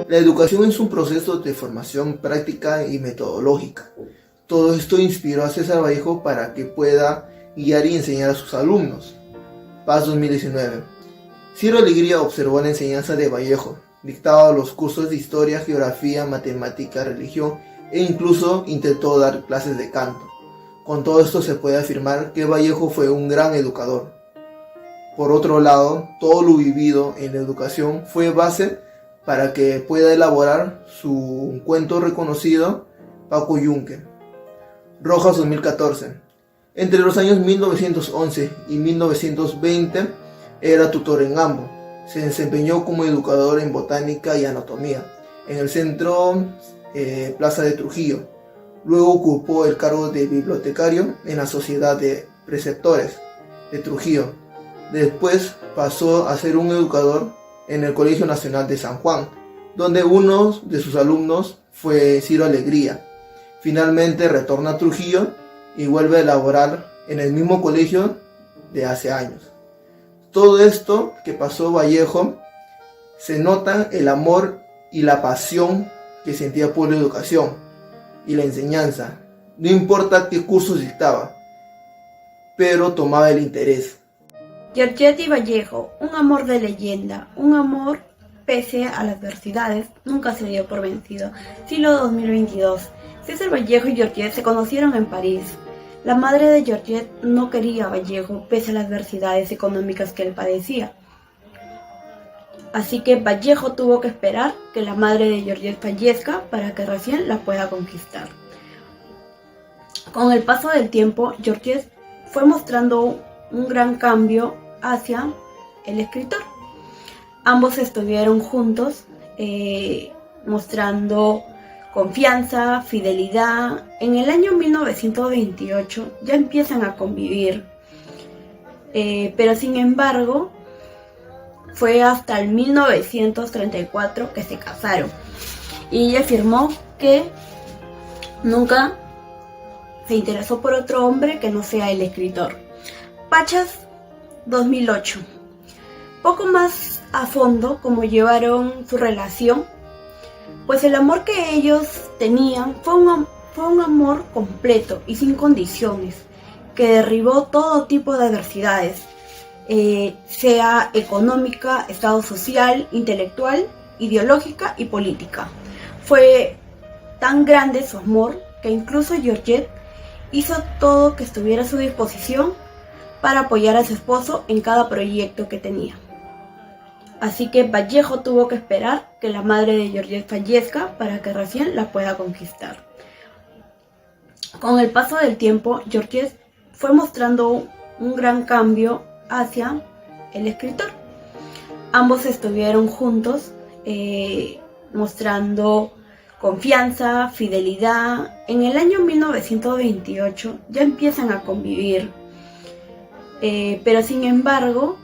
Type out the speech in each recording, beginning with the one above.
La educación es un proceso de formación práctica y metodológica. Todo esto inspiró a César Vallejo para que pueda guiar y enseñar a sus alumnos. Paz 2019. Ciro Alegría observó la enseñanza de Vallejo, dictaba los cursos de historia, geografía, matemática, religión e incluso intentó dar clases de canto. Con todo esto se puede afirmar que Vallejo fue un gran educador. Por otro lado, todo lo vivido en la educación fue base para que pueda elaborar su cuento reconocido Paco Yunque. Rojas 2014. Entre los años 1911 y 1920 era tutor en ambos. Se desempeñó como educador en botánica y anatomía en el centro Plaza de Trujillo. Luego ocupó el cargo de bibliotecario en la Sociedad de Preceptores de Trujillo. Después pasó a ser un educador en el Colegio Nacional de San Juan, donde uno de sus alumnos fue Ciro Alegría. Finalmente retorna a Trujillo y vuelve a elaborar en el mismo colegio de hace años. Todo esto que pasó Vallejo, se nota el amor y la pasión que sentía por la educación y la enseñanza. No importa qué cursos dictaba, pero tomaba el interés. Georgette y Vallejo, un amor de leyenda, un amor pese a las adversidades, nunca se dio por vencido. Siglo 2022. César Vallejo y Georgette se conocieron en París. La madre de Georgette no quería a Vallejo pese a las adversidades económicas que él padecía. Así que Vallejo tuvo que esperar que la madre de Georgette fallezca para que recién la pueda conquistar. Con el paso del tiempo, Georgette fue mostrando un gran cambio hacia el escritor. Ambos estuvieron juntos, mostrando confianza, fidelidad. En el año 1928 ya empiezan a convivir, pero sin embargo fue hasta el 1934 que se casaron y ella afirmó que nunca se interesó por otro hombre que no sea el escritor. Pachas 2008. Poco más a fondo cómo llevaron su relación, pues el amor que ellos tenían fue un amor completo y sin condiciones, que derribó todo tipo de adversidades, sea económica, estado social, intelectual, ideológica y política. Fue tan grande su amor que incluso Georgette hizo todo que estuviera a su disposición para apoyar a su esposo en cada proyecto que tenía. Así que Vallejo tuvo que esperar que la madre de Georgette fallezca para que recién la pueda conquistar. Con el paso del tiempo, Georgette fue mostrando un gran cambio hacia el escritor. Ambos estuvieron juntos, mostrando confianza, fidelidad. En el año 1928 ya empiezan a convivir, pero sin embargo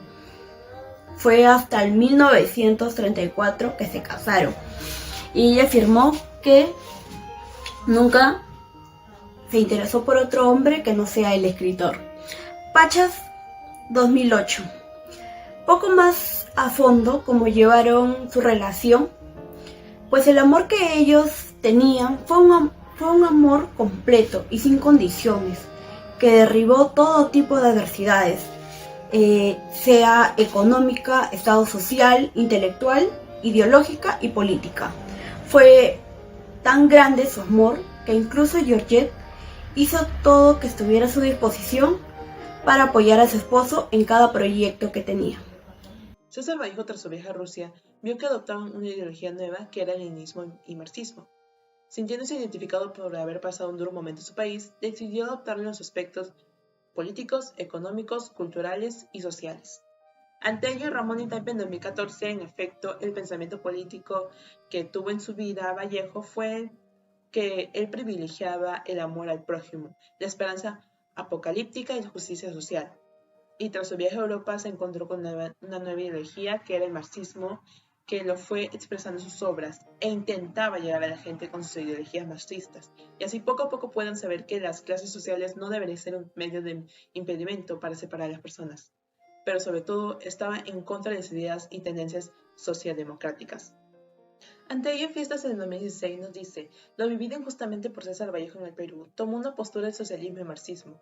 fue hasta el 1934 que se casaron y ella afirmó que nunca se interesó por otro hombre que no sea el escritor. Pachas 2008. Poco más a fondo cómo llevaron su relación, pues el amor que ellos tenían fue un amor completo y sin condiciones, que derribó todo tipo de adversidades, sea económica, estado social, intelectual, ideológica y política. Fue tan grande su amor que incluso Georgette hizo todo que estuviera a su disposición para apoyar a su esposo en cada proyecto que tenía. César Vallejo, tras su viaje a Rusia, vio que adoptaban una ideología nueva que era el leninismo y marxismo. Sintiéndose identificado por haber pasado un duro momento en su país, decidió adoptarlo en los aspectos políticos, económicos, culturales y sociales. Ante ello, Ramón Itaipe en 2014, en efecto, el pensamiento político que tuvo en su vida Vallejo fue que él privilegiaba el amor al prójimo, la esperanza apocalíptica y la justicia social. Y tras su viaje a Europa se encontró con una nueva ideología que era el marxismo, que lo fue expresando en sus obras e intentaba llegar a la gente con sus ideologías marxistas. Y así poco a poco puedan saber que las clases sociales no deberían ser un medio de impedimento para separar a las personas, pero sobre todo estaba en contra de las ideas y tendencias socialdemocráticas. Ante ello, Fiestas en 2016 nos dice: lo vivido injustamente por César Vallejo en el Perú tomó una postura del socialismo y marxismo,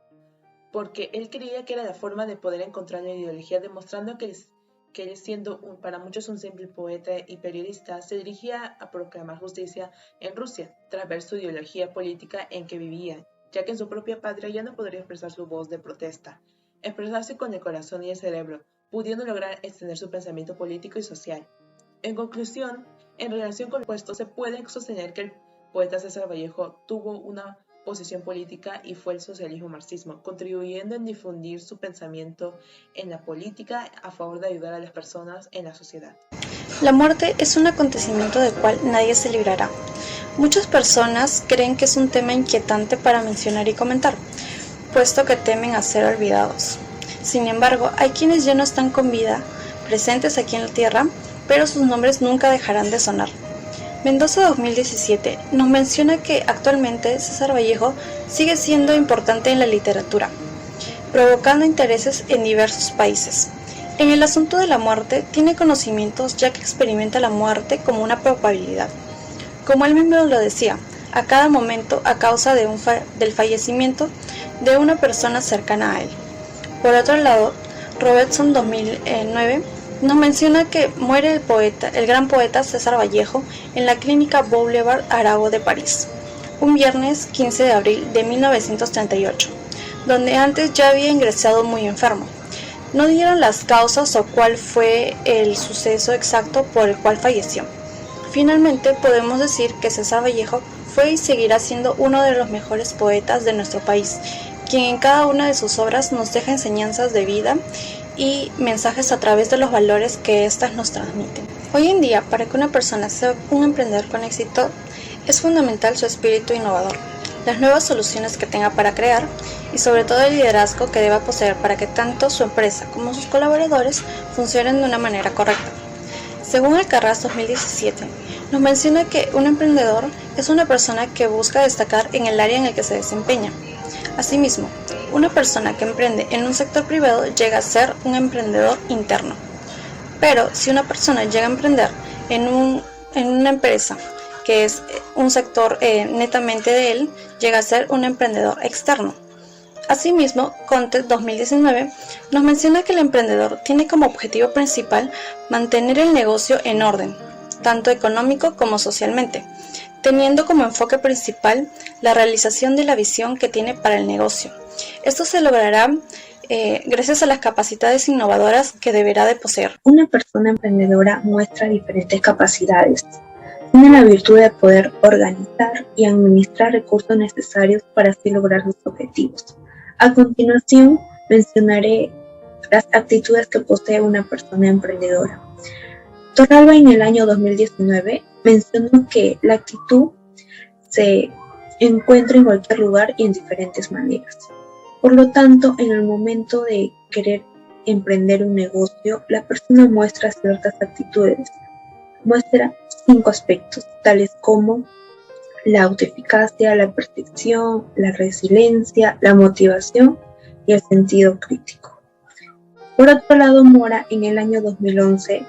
porque él creía que era la forma de poder encontrar la ideología, demostrando que él, siendo para muchos un simple poeta y periodista, se dirigía a proclamar justicia en Rusia, tras ver su ideología política en que vivía, ya que en su propia patria ya no podría expresar su voz de protesta, expresarse con el corazón y el cerebro, pudiendo lograr extender su pensamiento político y social. En conclusión, en relación con lo puesto, se puede sostener que el poeta César Vallejo tuvo una posición política y fue el socialismo-marxismo, contribuyendo en difundir su pensamiento en la política a favor de ayudar a las personas en la sociedad. La muerte es un acontecimiento del cual nadie se librará. Muchas personas creen que es un tema inquietante para mencionar y comentar, puesto que temen a ser olvidados. Sin embargo, hay quienes ya no están con vida, presentes aquí en la Tierra, pero sus nombres nunca dejarán de sonar. Mendoza 2017 nos menciona que actualmente César Vallejo sigue siendo importante en la literatura, provocando intereses en diversos países. En el asunto de la muerte tiene conocimientos ya que experimenta la muerte como una probabilidad. Como él mismo lo decía, a cada momento a causa del fallecimiento de una persona cercana a él. Por otro lado, Robertson 2009 nos menciona que muere el gran poeta César Vallejo en la clínica Boulevard Arago de París, un viernes 15 de abril de 1938, donde antes ya había ingresado muy enfermo. No dieron las causas o cuál fue el suceso exacto por el cual falleció. Finalmente podemos decir que César Vallejo fue y seguirá siendo uno de los mejores poetas de nuestro país, quien en cada una de sus obras nos deja enseñanzas de vida y mensajes a través de los valores que éstas nos transmiten. Hoy en día, para que una persona sea un emprendedor con éxito, es fundamental su espíritu innovador, las nuevas soluciones que tenga para crear y sobre todo el liderazgo que deba poseer para que tanto su empresa como sus colaboradores funcionen de una manera correcta. Según Alcaraz 2017, nos menciona que un emprendedor es una persona que busca destacar en el área en el que se desempeña. Asimismo, una persona que emprende en un sector privado llega a ser un emprendedor interno. Pero si una persona llega a emprender en una empresa que es un sector netamente de él, llega a ser un emprendedor externo. Asimismo, Conte 2019 nos menciona que el emprendedor tiene como objetivo principal mantener el negocio en orden, tanto económico como socialmente, teniendo como enfoque principal la realización de la visión que tiene para el negocio. Esto se logrará gracias a las capacidades innovadoras que deberá de poseer. Una persona emprendedora muestra diferentes capacidades. Tiene la virtud de poder organizar y administrar recursos necesarios para así lograr sus objetivos. A continuación, mencionaré las actitudes que posee una persona emprendedora. Torralba en el año 2019 mencionó que la actitud se encuentra en cualquier lugar y en diferentes maneras. Por lo tanto, en el momento de querer emprender un negocio, la persona muestra ciertas actitudes. Muestra 5 aspectos, tales como la autoeficacia, la percepción, la resiliencia, la motivación y el sentido crítico. Por otro lado, Mora en el año 2011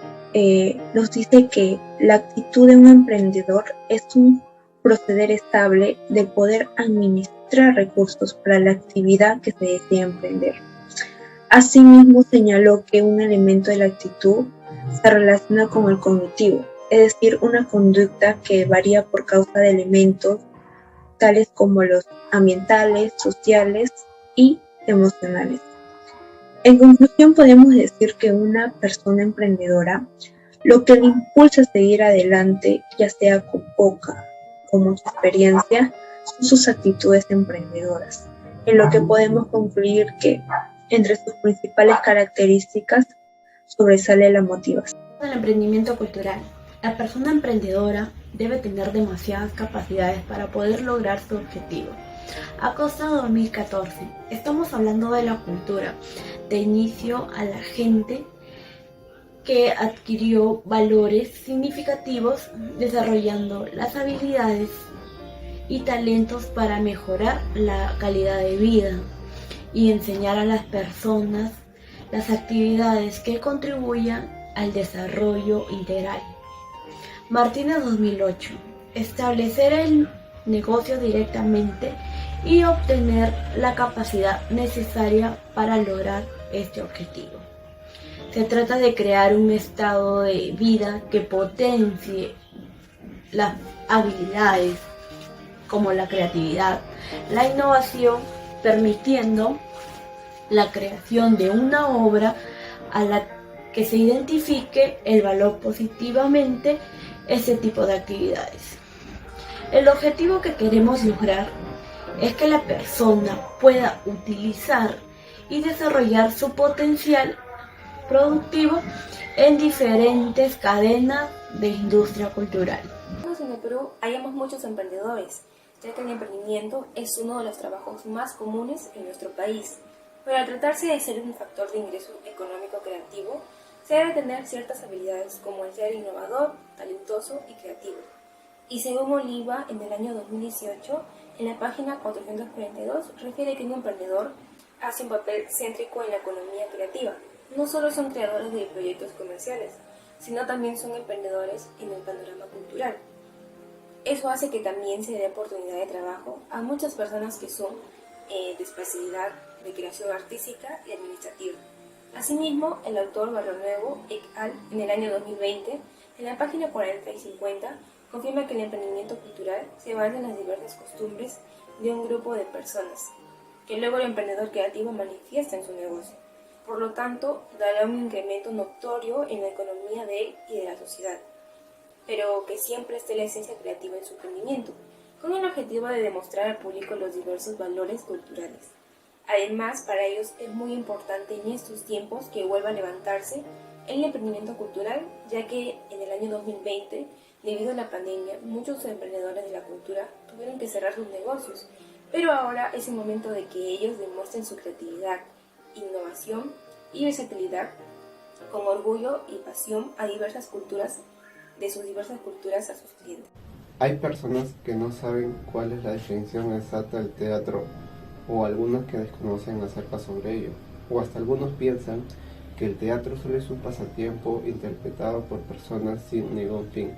nos dice que la actitud de un emprendedor es un proceder estable de poder administrar recursos para la actividad que se desea emprender. Asimismo, señaló que un elemento de la actitud se relaciona con el cognitivo, es decir, una conducta que varía por causa de elementos tales como los ambientales, sociales y emocionales. En conclusión, podemos decir que una persona emprendedora, lo que le impulsa a seguir adelante, ya sea con poca o mucha experiencia, son sus actitudes emprendedoras, en lo que podemos concluir que entre sus principales características sobresale la motivación. El emprendimiento cultural. La persona emprendedora debe tener demasiadas capacidades para poder lograr su objetivo. Acosta 2014. Estamos hablando de la cultura, de inicio a la gente que adquirió valores significativos desarrollando las habilidades y talentos para mejorar la calidad de vida y enseñar a las personas las actividades que contribuyan al desarrollo integral. Martínez 2008. Establecer el negocio directamente y obtener la capacidad necesaria para lograr este objetivo. Se trata de crear un estado de vida que potencie las habilidades como la creatividad, la innovación, permitiendo la creación de una obra a la que se identifique el valor positivamente ese tipo de actividades. El objetivo que queremos lograr es que la persona pueda utilizar y desarrollar su potencial productivo en diferentes cadenas de industria cultural. En el Perú hayamos muchos emprendedores, ya que el emprendimiento es uno de los trabajos más comunes en nuestro país. Pero al tratarse de ser un factor de ingreso económico creativo, se debe tener ciertas habilidades como el ser innovador, talentoso y creativo. Y según Oliva, en el año 2018, en la página 442, refiere que un emprendedor hace un papel céntrico en la economía creativa. No solo son creadores de proyectos comerciales, sino también son emprendedores en el panorama cultural. Eso hace que también se dé oportunidad de trabajo a muchas personas que son de especialidad de creación artística y administrativa. Asimismo, el autor Barrionuevo et al. En el año 2020, en la página 40 y 50, confirma que el emprendimiento cultural se basa en las diversas costumbres de un grupo de personas, que luego el emprendedor creativo manifiesta en su negocio. Por lo tanto, dará un incremento notorio en la economía de él y de la sociedad, pero que siempre esté la esencia creativa en su emprendimiento, con el objetivo de demostrar al público los diversos valores culturales. Además, para ellos es muy importante en estos tiempos que vuelva a levantarse el emprendimiento cultural, ya que en el año 2020, debido a la pandemia, muchos emprendedores de la cultura tuvieron que cerrar sus negocios, pero ahora es el momento de que ellos demuestren su creatividad, innovación y versatilidad con orgullo y pasión a diversas culturas, de sus diversas culturas a sus clientes. Hay personas que no saben cuál es la definición exacta del teatro, o algunos que desconocen acerca sobre ello, o hasta algunos piensan que el teatro solo es un pasatiempo interpretado por personas sin ningún fin.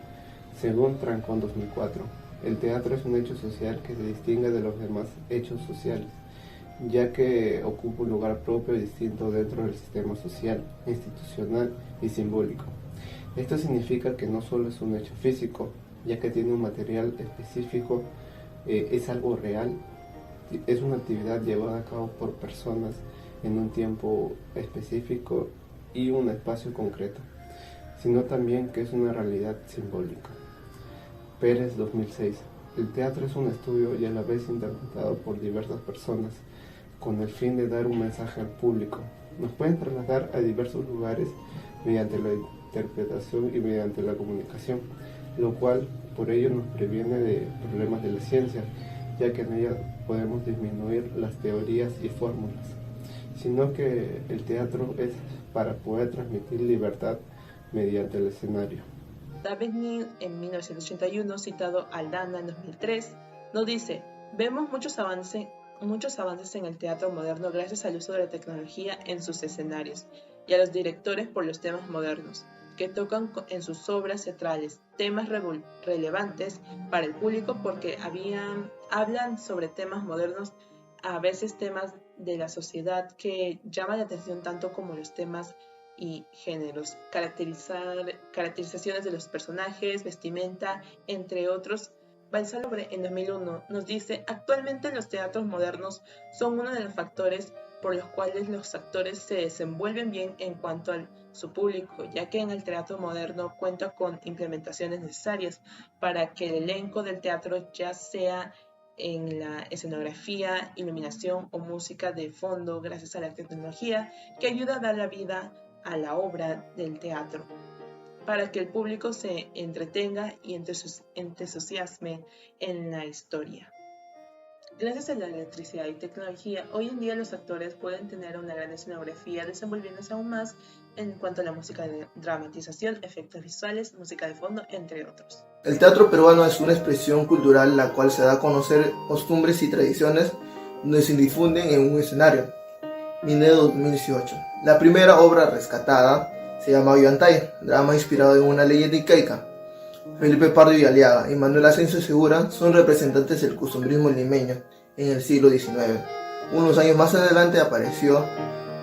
Según Trancón 2004, el teatro es un hecho social que se distingue de los demás hechos sociales, ya que ocupa un lugar propio y distinto dentro del sistema social, institucional y simbólico. Esto significa que no solo es un hecho físico, ya que tiene un material específico, es algo real, es una actividad llevada a cabo por personas en un tiempo específico y un espacio concreto, sino también que es una realidad simbólica. Pérez 2006. El teatro es un estudio y a la vez interpretado por diversas personas con el fin de dar un mensaje al público. Nos pueden trasladar a diversos lugares mediante la interpretación y mediante la comunicación, lo cual por ello nos previene de problemas de la ciencia, ya que en ella podemos disminuir las teorías y fórmulas, sino que el teatro es para poder transmitir libertad mediante el escenario. David Nin, en 1981, citado Aldana en 2003, nos dice: vemos muchos avances en el teatro moderno gracias al uso de la tecnología en sus escenarios y a los directores por los temas modernos, que tocan en sus obras teatrales temas relevantes para el público porque hablan sobre temas modernos, a veces temas de la sociedad que llaman la atención tanto como los temas y géneros, caracterizaciones de los personajes, vestimenta, entre otros. Balsalobre en 2001 nos dice: actualmente los teatros modernos son uno de los factores por los cuales los actores se desenvuelven bien en cuanto a su público, ya que en el teatro moderno cuenta con implementaciones necesarias para que el elenco del teatro, ya sea en la escenografía, iluminación o música de fondo, gracias a la tecnología que ayuda a dar la vida a la obra del teatro, para que el público se entretenga y entusiasme en la historia. Gracias a la electricidad y tecnología, hoy en día los actores pueden tener una gran escenografía, desenvolviéndose aún más en cuanto a la música de dramatización, efectos visuales, música de fondo, entre otros. El teatro peruano es una expresión cultural la cual se da a conocer costumbres y tradiciones donde se difunden en un escenario. Minedo 2018. La primera obra rescatada se llama Ollantay, drama inspirado en una leyenda incaica. Felipe Pardo y Aliaga y Manuel Asensio Segura son representantes del costumbrismo limeño en el siglo XIX. Unos años más adelante apareció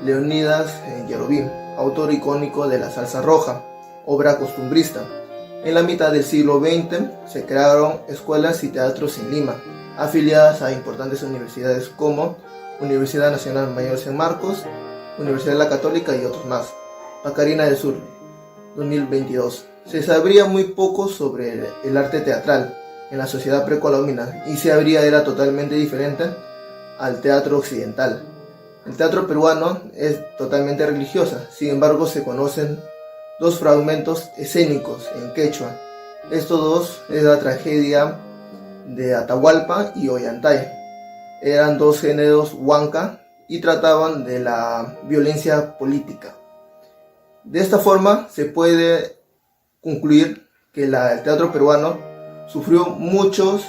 Leonidas Yerobín, autor icónico de la salsa roja, obra costumbrista. En la mitad del siglo XX se crearon escuelas y teatros en Lima, afiliadas a importantes universidades como Universidad Nacional Mayor San Marcos, Universidad de la Católica y otros más. Pacarina del Sur, 2022. Se sabría muy poco sobre el arte teatral en la sociedad precolombina y se era totalmente diferente al teatro occidental. El teatro peruano es totalmente religioso, sin embargo se conocen dos fragmentos escénicos en quechua. Estos dos es la tragedia de Atahualpa y Ollantay. Eran dos géneros huanca y trataban de la violencia política. De esta forma se puede concluir que el teatro peruano sufrió muchos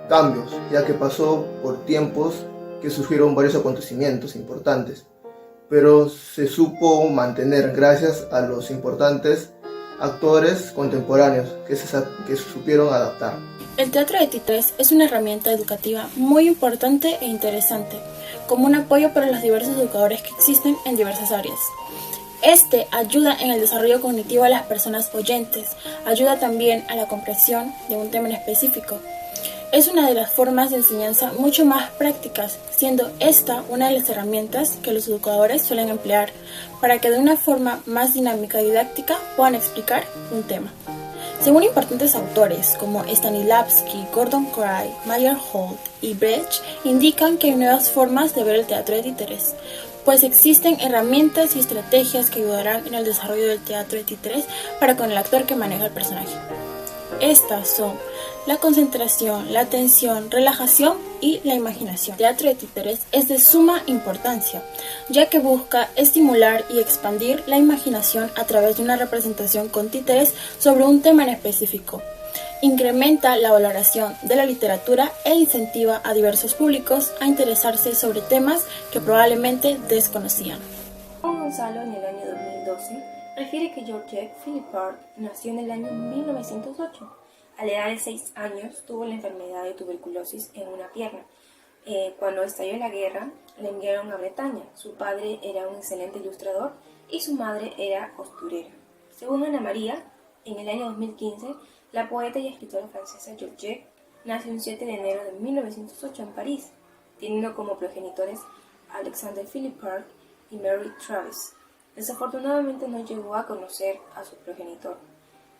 cambios, ya que pasó por tiempos que surgieron varios acontecimientos importantes, pero se supo mantener gracias a los importantes actores contemporáneos que se supieron adaptar. El teatro de títeres es una herramienta educativa muy importante e interesante, como un apoyo para los diversos educadores que existen en diversas áreas. Este ayuda en el desarrollo cognitivo de las personas oyentes, ayuda también a la comprensión de un tema en específico. Es una de las formas de enseñanza mucho más prácticas, siendo esta una de las herramientas que los educadores suelen emplear para que de una forma más dinámica y didáctica puedan explicar un tema. Según importantes autores como Stanislavski, Gordon Cray, Mayer Holt y Brecht, indican que hay nuevas formas de ver el teatro de títeres, pues existen herramientas y estrategias que ayudarán en el desarrollo del teatro de títeres para con el actor que maneja el personaje. Estas son la concentración, la atención, relajación y la imaginación. El teatro de títeres es de suma importancia, ya que busca estimular y expandir la imaginación a través de una representación con títeres sobre un tema en específico. Incrementa la valoración de la literatura e incentiva a diversos públicos a interesarse sobre temas que probablemente desconocían. Juan Gonzalo, en el año 2012, refiere que Georgette Philippard nació en el año 1908. A la edad de 6 años tuvo la enfermedad de tuberculosis en una pierna. Cuando estalló la guerra, le enviaron a Bretaña. Su padre era un excelente ilustrador y su madre era costurera. Según Ana María, en el año 2015, la poeta y escritora francesa Georgette nació el 7 de enero de 1908 en París, teniendo como progenitores a Alexander Philippard y Mary Travis. Desafortunadamente no llegó a conocer a su progenitor,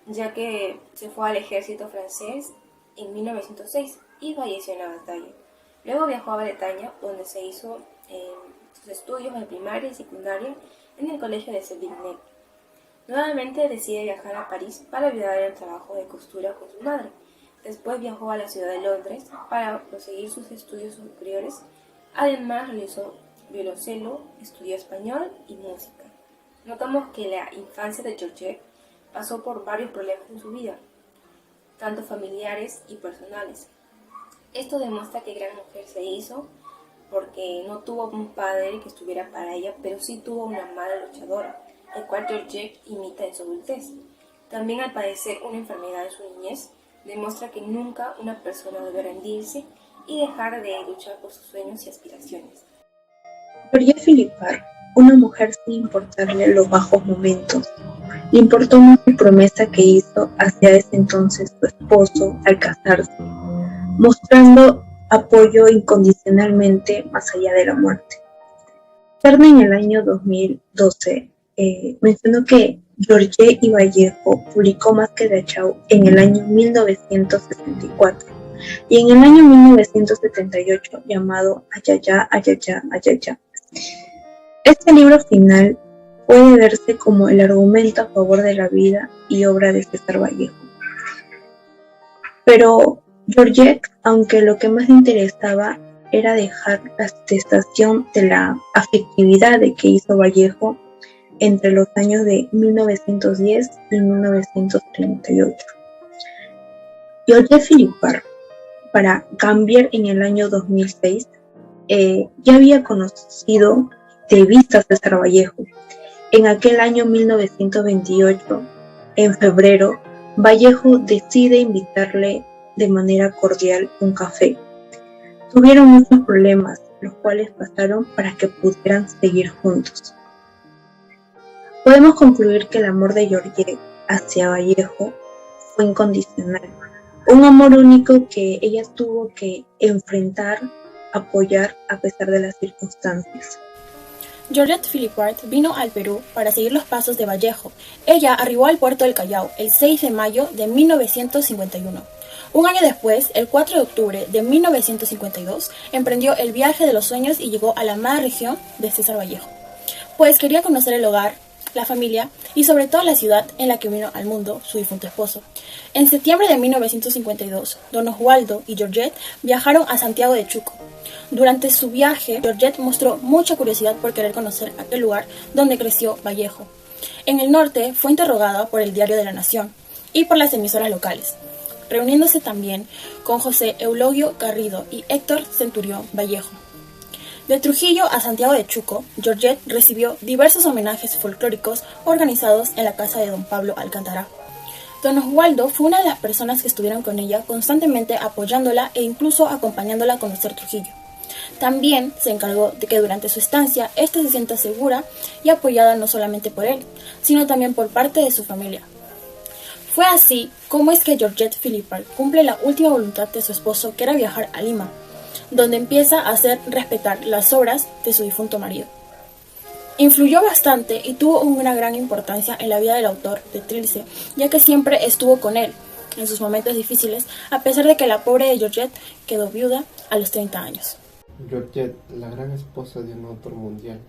ya que se fue al ejército francés en 1906 y falleció en la batalla. Luego viajó a Bretaña, donde se hizo sus estudios de primaria y secundaria en el colegio de Sévigné. Nuevamente decide viajar a París para ayudar en el trabajo de costura con su madre. Después viajó a la ciudad de Londres para proseguir sus estudios superiores. Además realizó violoncelo, estudió español y música. Notamos que la infancia de Georgette pasó por varios problemas en su vida, tanto familiares y personales. Esto demuestra que gran mujer se hizo porque no tuvo un padre que estuviera para ella, pero sí tuvo una madre luchadora, el cual Georgette imita en su adultez. También al padecer una enfermedad en su niñez, demuestra que nunca una persona debe rendirse y dejar de luchar por sus sueños y aspiraciones. Georgette Philippard, una mujer sin importarle los bajos momentos, le importó más la promesa que hizo hacia ese entonces su esposo al casarse, mostrando apoyo incondicionalmente más allá de la muerte. Verne en el año 2012 mencionó que Georgette y Vallejo publicó Masque de Achau en el año 1964 y en el año 1978 llamado Ayayá, Ayayá, Ayayá. Este libro final puede verse como el argumento a favor de la vida y obra de César Vallejo. Pero Georgette, aunque lo que más le interesaba era dejar la atestación de la afectividad de que hizo Vallejo entre los años de 1910 y 1938. Georgette Philippard, para Cambier en el año 2006, ya había conocido de vista a César Vallejo. En aquel año 1928, en febrero, Vallejo decide invitarle de manera cordial un café. Tuvieron muchos problemas, los cuales pasaron para que pudieran seguir juntos. Podemos concluir que el amor de Georgette hacia Vallejo fue incondicional, un amor único que ella tuvo que enfrentar, apoyar a pesar de las circunstancias. Georgette Philippart vino al Perú para seguir los pasos de Vallejo. Ella arribó al puerto del Callao el 6 de mayo de 1951. Un año después, el 4 de octubre de 1952, emprendió el viaje de los sueños y llegó a la amada región de César Vallejo, pues quería conocer el hogar, la familia y sobre todo la ciudad en la que vino al mundo su difunto esposo. En septiembre de 1952, don Oswaldo y Georgette viajaron a Santiago de Chuco. Durante su viaje, Georgette mostró mucha curiosidad por querer conocer aquel lugar donde creció Vallejo. En el norte fue interrogada por el Diario de la Nación y por las emisoras locales, reuniéndose también con José Eulogio Garrido y Héctor Centurión Vallejo. De Trujillo a Santiago de Chuco, Georgette recibió diversos homenajes folclóricos organizados en la casa de don Pablo Alcántara. Don Oswaldo fue una de las personas que estuvieron con ella constantemente apoyándola e incluso acompañándola a conocer Trujillo. También se encargó de que durante su estancia ésta se sienta segura y apoyada no solamente por él, sino también por parte de su familia. Fue así como es que Georgette Philippart cumple la última voluntad de su esposo, que era viajar a Lima, donde empieza a hacer respetar las obras de su difunto marido. Influyó bastante y tuvo una gran importancia en la vida del autor de Trilce, ya que siempre estuvo con él en sus momentos difíciles, a pesar de que la pobre de Georgette quedó viuda a los 30 años. Georgette, la gran esposa de un autor mundial,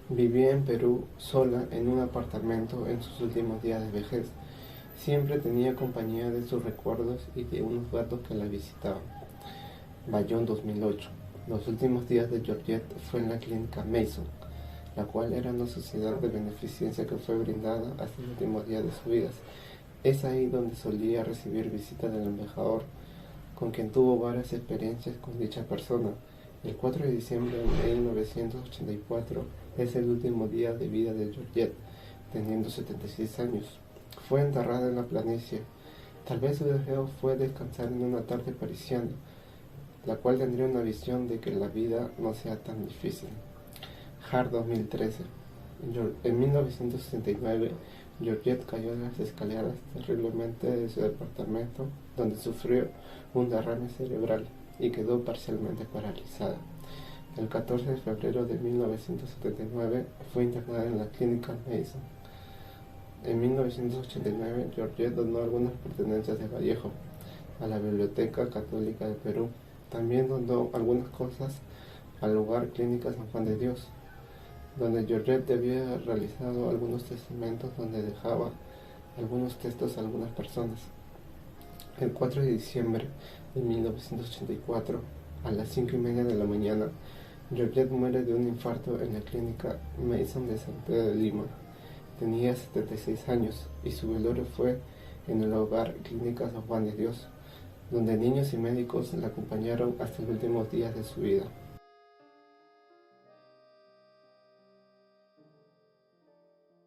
vivía en Perú sola en un apartamento en sus últimos días de vejez. Siempre tenía compañía de sus recuerdos y de unos gatos que la visitaban. Bayón 2008. Los últimos días de Georgette fue en la clínica Mason, la cual era una sociedad de beneficencia que fue brindada hasta los últimos días de su vida. Es ahí donde solía recibir visitas del embajador, con quien tuvo varias experiencias con dicha persona. El 4 de diciembre de 1984 es el último día de vida de Georgette, teniendo 76 años. Fue enterrada en la planicie. Tal vez su deseo fue descansar en una tarde parisiana, la cual tendría una visión de que la vida no sea tan difícil. Hart 2013. En 1969, Georgette cayó de las escaleras terriblemente de su departamento, donde sufrió un derrame cerebral y quedó parcialmente paralizada. El 14 de febrero de 1979 fue internada en la clínica Mason. En 1989, Georgette donó algunas pertenencias de Vallejo a la Biblioteca Católica de Perú. También donó algunas cosas al lugar Clínica San Juan de Dios, donde Georgette había realizado algunos testamentos donde dejaba algunos textos a algunas personas. El 4 de diciembre de 1984, a las 5:30 de la mañana, Georgette muere de un infarto en la clínica Mason de San Pedro de Lima. Tenía 76 años y su velorio fue en el hogar Clínica San Juan de Dios, donde niños y médicos la acompañaron hasta los últimos días de su vida.